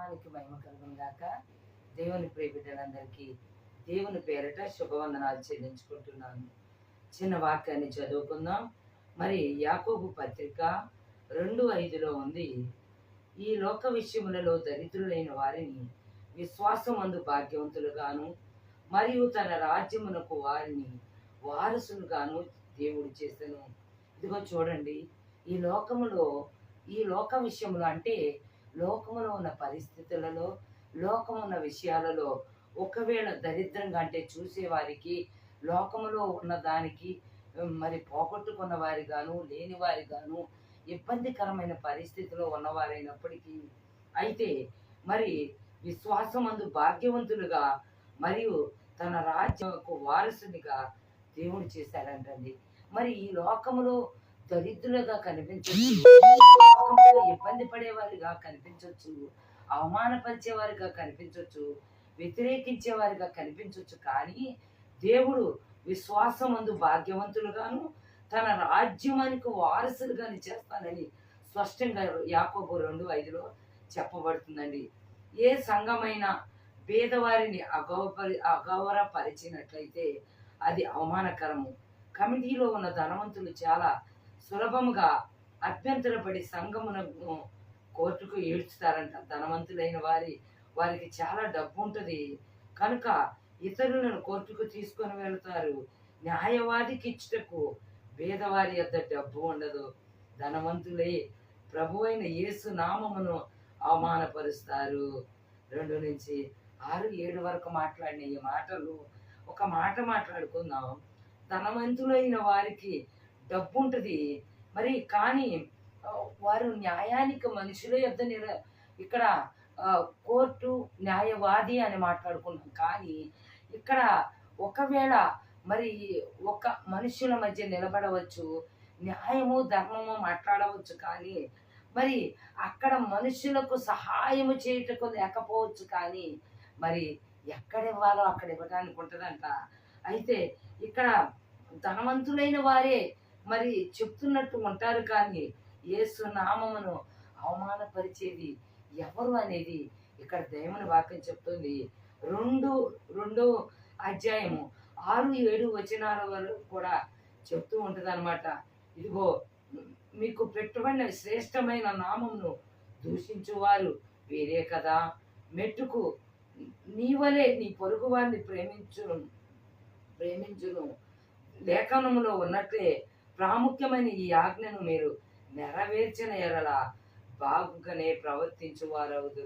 నామానికి మహిమ కలుగును గాక. దేవుని ప్రియ బిడ్డలందరికీ దేవుని పేరిట శుభవందనాలు చెల్లించుకుంటున్నాను. చిన్న వాక్యాన్ని చదువుకుందాం. మరి యాకోబు పత్రిక 2:5లో ఉంది, ఈ లోక విషయములలో దరిద్రులైన వారిని విశ్వాసమందు భాగ్యవంతులుగాను మరియు తన రాజ్యమునకు వారిని వారసులుగాను దేవుడు చేసెను. ఇదిగో చూడండి, ఈ లోక విషయములు అంటే లోకములో ఉన్న పరిస్థితులలో, లోకమున్న విషయాలలో ఒకవేళ దరిద్రంగా అంటే చూసేవారికి లోకములో ఉన్న దానికి మరి పోగొట్టుకున్న వారిగాను లేని వారిగాను ఇబ్బందికరమైన పరిస్థితిలో ఉన్నవారైనప్పటికీ అయితే మరి విశ్వాసమందు భాగ్యవంతులుగా మరియు తన రాజ్యముకు వారసునిగా దేవుడు చేశాడంటండి. మరి ఈ లోకములో దరిద్రులుగా కనిపించవచ్చు, ఇబ్బంది పడేవారిగా కనిపించవచ్చు, అవమానపరిచేవారిగా కనిపించవచ్చు, వ్యతిరేకించేవారిగా కనిపించవచ్చు. కానీ దేవుడు విశ్వాసమందు భాగ్యవంతులుగాను తన రాజ్యమానికి వారసులుగాని చేస్తానని స్పష్టంగా యాకోబు 2:5లో చెప్పబడుతుందండి. ఏ సంఘమైన పేదవారిని అగౌరవపరిచినట్లయితే అది అవమానకరము. కమిటీలో ఉన్న ధనవంతులు చాలా సులభముగా అభ్యంతరపడి సంఘమును కోర్టుకు ఈడ్చుతారంట. ధనవంతులైన వారికి చాలా డబ్బు ఉంటుంది కనుక ఇతరులను కోర్టుకు తీసుకొని వెళతారు. న్యాయవాదికి ఇచ్చుటకు పేదవారి యొద్ద డబ్బు ఉండదు. ధనవంతులే ప్రభువైన యేసు నామమును అవమానపరుస్తారు. 2-6-7 వరకు మాట్లాడిన ఈ మాటలు ఒక మాట మాట్లాడుకుందాం. ధనవంతులైన వారికి డబ్బు ఉంటుంది మరి, కానీ వారు న్యాయానికి మనుషుల యొద్ద ఇక్కడ కోర్టు న్యాయవాది అని మాట్లాడుకున్నాం. కానీ ఇక్కడ ఒకవేళ మరి ఒక మనుషుల మధ్య నిలబడవచ్చు, న్యాయము ధర్మము మాట్లాడవచ్చు. కానీ మరి అక్కడ మనుషులకు సహాయము చేయుటకు లేకపోవచ్చు. కానీ మరి ఎక్కడ ఇవ్వాలో అక్కడ ఇవ్వడానికి ఉంటుందంట. అయితే ఇక్కడ ధనవంతులైన వారే మరి చెప్తున్నట్టు ఉంటారు, కానీ యేసు నామమును అవమానపరిచేది ఎవరు అనేది ఇక్కడ దేవుని వాక్యం చెప్తుంది. 2 అధ్యాయము 6-7 వచనాల వరకు కూడా చెప్తూ ఉంటుంది అనమాట. ఇదిగో మీకు పెట్టుబడిన శ్రేష్టమైన నామమును దూషించువారు వేరే కదా. మెట్టుకు నీవలే నీ పొరుగు వారిని ప్రేమించును లేఖనములో ఉన్నట్లే ప్రాముఖ్యమైన ఈ ఆజ్ఞను మీరు నెరవేర్చిన ఎడల బాగుగానే ప్రవర్తించువారవుదు.